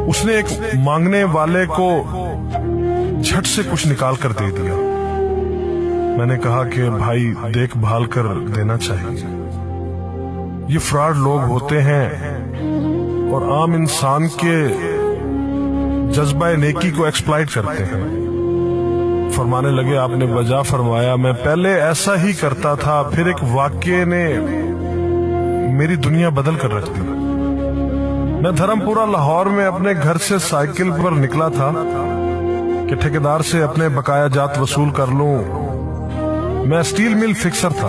اس نے ایک مانگنے والے کو جھٹ سے کچھ نکال کر دے دیا۔ میں نے کہا کہ بھائی دیکھ بھال کر دینا چاہیے، یہ فراڈ لوگ ہوتے ہیں اور عام انسان کے جذبہ نیکی کو ایکسپلائٹ کرتے ہیں۔ فرمانے لگے آپ نے بجا فرمایا، میں پہلے ایسا ہی کرتا تھا، پھر ایک واقعے نے میری دنیا بدل کر رکھ دی۔ میں دھرم پورہ لاہور میں اپنے گھر سے سائیکل پر نکلا تھا کہ ٹھیکیدار سے اپنے بقایا جات وصول کر لوں۔ میں اسٹیل مل فکسر تھا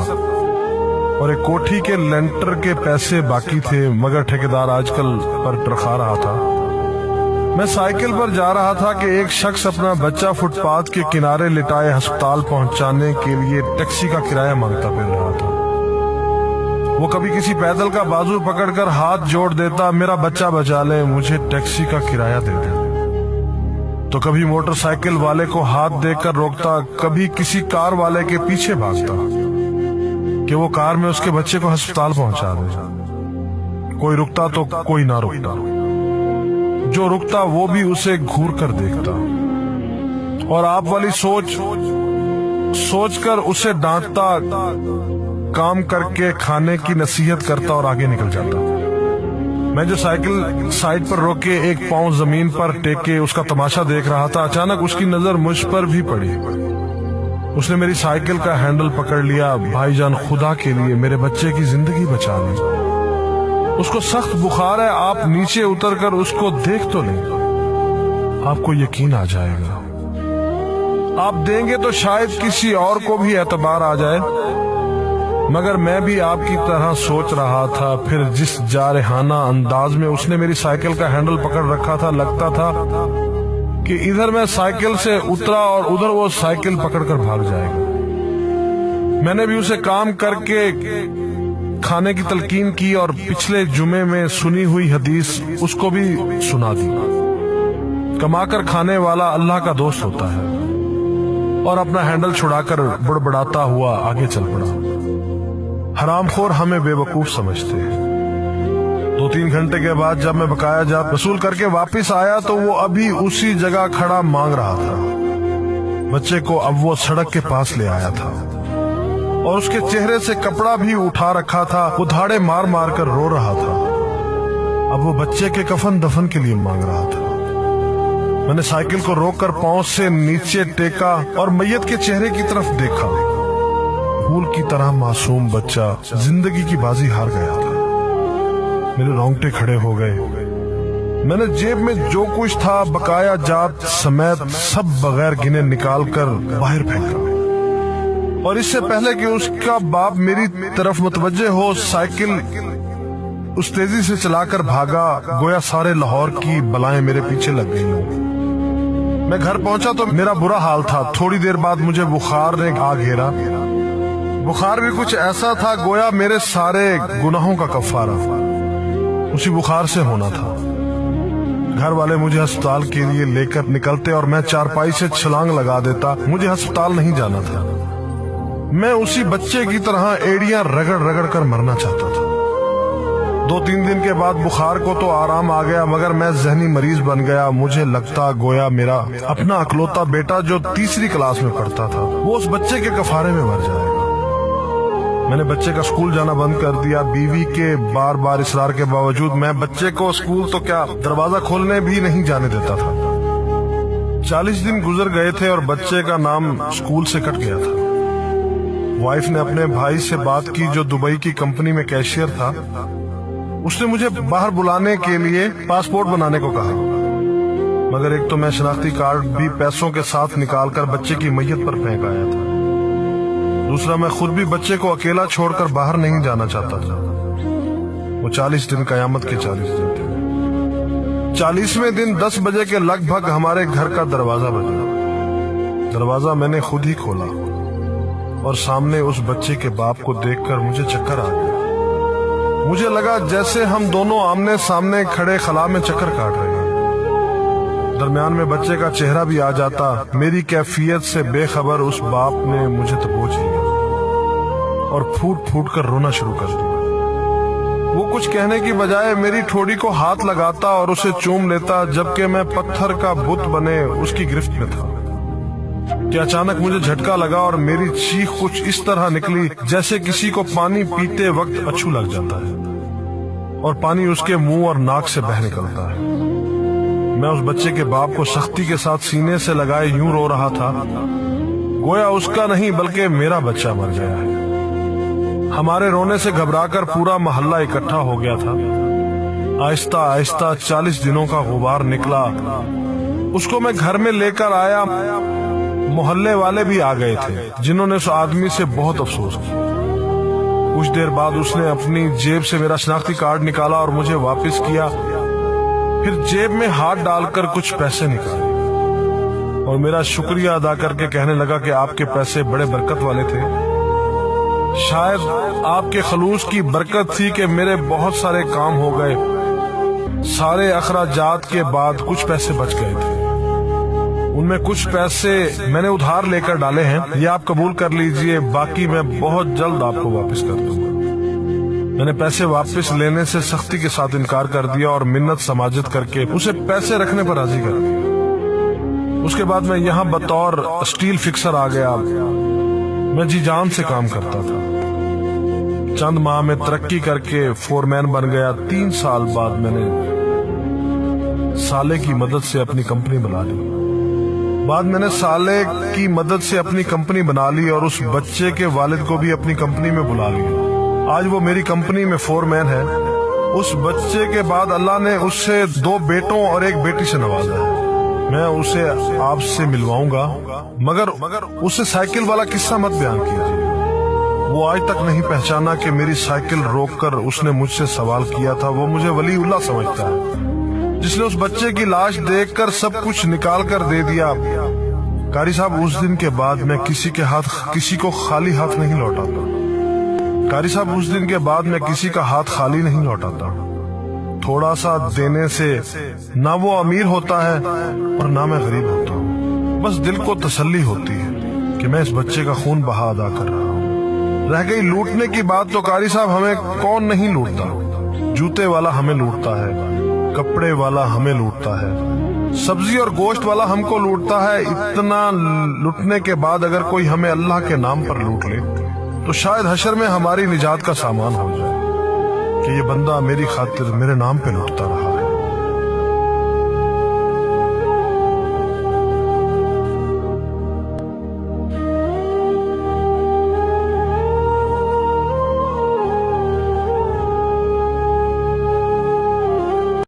اور ایک کوٹھی کے لینٹر کے پیسے باقی تھے، مگر ٹھیکیدار آج کل پر ٹرخا رہا تھا۔ میں سائیکل پر جا رہا تھا کہ ایک شخص اپنا بچہ فٹ پاتھ کے کنارے لٹائے ہسپتال پہنچانے کے لیے ٹیکسی کا کرایہ مانگتا پھر رہا تھا۔ وہ کبھی کسی پیدل کا بازو پکڑ کر ہاتھ جوڑ دیتا، میرا بچہ بچا لے، مجھے ٹیکسی کا کرایہ دے دے، تو کبھی موٹر سائیکل والے کو ہاتھ دے کر روکتا، کبھی کسی کار والے کے پیچھے بھاگتا کہ وہ کار میں اس کے بچے کو ہسپتال پہنچا دے۔ کوئی رکتا تو کوئی نہ رکتا، جو رکتا وہ بھی اسے گھور کر دیکھتا اور آپ والی سوچ کر اسے ڈانٹتا، کام کر کے کھانے کی نصیحت کرتا اور آگے نکل جاتا۔ میں جو سائیکل سائیڈ پر روک کے ایک پاؤں زمین پر ٹیکے اس کا تماشا دیکھ رہا تھا، اچانک اس کی نظر مجھ پر بھی پڑی۔ اس نے میری سائیکل کا ہینڈل پکڑ لیا، بھائی جان خدا کے لیے میرے بچے کی زندگی بچا لی، اس کو سخت بخار ہے، آپ نیچے اتر کر اس کو دیکھ تو لیں، آپ کو یقین آ جائے گا، آپ دیں گے تو شاید کسی اور کو بھی اعتبار آ جائے۔ مگر میں بھی آپ کی طرح سوچ رہا تھا۔ پھر جس جارحانہ انداز میں اس نے میری سائیکل کا ہینڈل پکڑ رکھا تھا، لگتا تھا کہ ادھر میں سائیکل سے اترا اور ادھر وہ سائیکل پکڑ کر بھاگ جائے گا۔ میں نے بھی اسے کام کر کے کھانے کی تلقین کی اور پچھلے جمعے میں سنی ہوئی حدیث اس کو بھی سنا دی، کما کر کھانے والا اللہ کا دوست ہوتا ہے، اور اپنا ہینڈل چھڑا کر بڑبڑاتا ہوا آگے چل پڑا۔ حرام خور ہمیں بے وقوف سمجھتے ہیں۔ 2-3 گھنٹے کے بعد جب میں بقایا جات وصول کر کے واپس آیا تو وہ ابھی اسی جگہ کھڑا مانگ رہا تھا۔ بچے کو اب وہ سڑک کے پاس لے آیا تھا اور اس کے چہرے سے کپڑا بھی اٹھا رکھا تھا، وہ دھاڑے مار مار کر رو رہا تھا۔ اب وہ بچے کے کفن دفن کے لیے مانگ رہا تھا۔ میں نے سائیکل کو روک کر پاؤں سے نیچے ٹیکا اور میت کے چہرے کی طرف دیکھا۔ پھول کی طرح معصوم بچہ زندگی کی بازی ہار گیا تھا۔ میرے رونگٹے کھڑے ہو گئے۔ میں نے جیب میں جو کچھ تھا بقایا جات سمیت سب بغیر گنے نکال کر باہر پھینکا، اور اس سے پہلے کہ اس کا باپ میری طرف متوجہ ہو، سائیکل اس تیزی سے چلا کر بھاگا گویا سارے لاہور کی بلائیں میرے پیچھے لگ گئی ہوں۔ میں گھر پہنچا تو میرا برا حال تھا۔ تھوڑی دیر بعد مجھے بخار نے آ گھیرا۔ بخار بھی کچھ ایسا تھا گویا میرے سارے گناہوں کا کفارہ اسی بخار سے ہونا تھا۔ گھر والے مجھے ہسپتال کے لیے لے کر نکلتے اور میں چارپائی سے چھلانگ لگا دیتا۔ مجھے ہسپتال نہیں جانا تھا، میں اسی بچے کی طرح ایڑیاں رگڑ رگڑ کر مرنا چاہتا تھا۔ 2-3 دن کے بعد بخار کو تو آرام آ گیا، مگر میں ذہنی مریض بن گیا۔ مجھے لگتا گویا میرا اپنا اکلوتا بیٹا جو 3ری کلاس میں پڑھتا تھا وہ اس بچے کے کفارے میں مر جائے گا۔ میں نے بچے کا اسکول جانا بند کر دیا۔ بیوی کے بار بار اصرار کے باوجود میں بچے کو اسکول تو کیا دروازہ کھولنے بھی نہیں جانے دیتا تھا۔ 40 دن گزر گئے تھے اور بچے کا نام اسکول سے کٹ گیا تھا۔ وائف نے اپنے بھائی سے بات کی جو دبئی کی کمپنی میں کیشیئر تھا۔ اس نے مجھے باہر بلانے کے لیے پاسپورٹ بنانے کو کہا، مگر ایک تو میں شناختی کارڈ بھی پیسوں کے ساتھ نکال کر بچے کی میت پر پھینک آیا تھا، دوسرا میں خود بھی بچے کو اکیلا چھوڑ کر باہر نہیں جانا چاہتا تھا۔ وہ 40 دن قیامت کے 40 دن تھے۔ 40ویں دن 10 بجے کے لگ بھگ ہمارے گھر کا دروازہ بجا۔ دروازہ میں نے خود ہی کھولا اور سامنے اس بچے کے باپ کو دیکھ کر مجھے چکر آ گیا۔ مجھے لگا جیسے ہم دونوں آمنے سامنے کھڑے خلا میں چکر کاٹ رہے ہیں۔ درمیان میں بچے کا چہرہ بھی آ جاتا۔ میری کیفیت سے بے خبر اس باپ نے مجھے دبوچ لیا اور پھوٹ پھوٹ کر رونا شروع کر دیا۔ وہ کچھ کہنے کی بجائے میری ٹھوڑی کو ہاتھ لگاتا اور اسے چوم لیتا، جبکہ میں پتھر کا بت بنے اس کی گرفت میں تھا کہ اچانک مجھے جھٹکا لگا اور میری چیخ کچھ اس طرح نکلی جیسے کسی کو پانی پیتے وقت اچھو لگ جاتا ہے اور پانی اس کے منہ اور ناک سے بہہ نکلتا ہے۔ میں اس بچے کے باپ کو سختی کے ساتھ سینے سے لگائے یوں رو رہا تھا گویا اس کا نہیں بلکہ میرا بچہ مر گیا ہے۔ ہمارے رونے سے گھبرا کر پورا محلہ اکٹھا ہو گیا تھا۔ آہستہ آہستہ 40 دنوں کا غبار نکلا، اس کو میں گھر میں لے کر آیا۔ محلے والے بھی آ گئے تھے جنہوں نے اس آدمی سے بہت افسوس کیا۔ کچھ دیر بعد اس نے اپنی جیب سے میرا شناختی کارڈ نکالا اور مجھے واپس کیا، پھر جیب میں ہاتھ ڈال کر کچھ پیسے نکالے اور میرا شکریہ ادا کر کے کہنے لگا کہ آپ کے پیسے بڑے برکت والے تھے۔ شاید آپ کے خلوص کی برکت تھی کہ میرے بہت سارے کام ہو گئے۔ سارے اخراجات کے بعد کچھ پیسے بچ گئے تھے، ان میں کچھ پیسے میں نے ادھار لے کر ڈالے ہیں، یہ آپ قبول کر لیجئے، باقی میں بہت جلد آپ کو واپس کر دوں گا۔ میں نے پیسے واپس لینے سے سختی کے ساتھ انکار کر دیا اور منت سماجت کر کے اسے پیسے رکھنے پر راضی کر دیا۔ اس کے بعد میں یہاں بطور اسٹیل فکسر آ گیا۔ میں جی جان سے کام کرتا تھا۔ چند ماہ میں ترقی کر کے فورمین بن گیا۔ 3 سال بعد میں نے سالے کی مدد سے اپنی کمپنی بنا لی اور اس بچے کے والد کو بھی اپنی کمپنی میں بلا لیا۔ آج وہ میری کمپنی میں فورمین ہے۔ اس بچے کے بعد اللہ نے اس سے 2 بیٹوں اور 1 بیٹی سے نوازا ہے۔ میں اسے آپ سے ملواؤں گا، مگر اسے سائیکل والا قصہ مت بیان کیجیے۔ وہ آج تک نہیں پہچانا کہ میری سائیکل روک کر اس نے مجھ سے سوال کیا تھا۔ وہ مجھے ولی اللہ سمجھتا ہے جس نے اس بچے کی لاش دیکھ کر سب کچھ نکال کر دے دیا۔ قاری صاحب، اس دن کے بعد میں کسی کو خالی ہاتھ نہیں لوٹاتا۔ قاری صاحب، اس دن کے بعد میں کسی کا ہاتھ خالی نہیں لوٹاتا۔ تھوڑا سا دینے سے نہ وہ امیر ہوتا ہے اور نہ میں غریب ہوتا ہوں۔ بس دل کو تسلی ہوتی ہے کہ میں اس بچے کا خون بہا ادا کر رہا ہوں۔ رہ گئی لوٹنے کی بات تو قاری صاحب ہمیں کون نہیں لوٹتا۔ جوتے والا ہمیں لوٹتا ہے، کپڑے والا ہمیں لوٹتا ہے، سبزی اور گوشت والا ہم کو لوٹتا ہے۔ اتنا لوٹنے کے بعد اگر کوئی ہمیں اللہ کے نام پر لوٹ لے تو شاید حشر میں ہماری نجات کا سامان ہو جائے کہ یہ بندہ میری خاطر میرے نام پہ لوٹتا رہا۔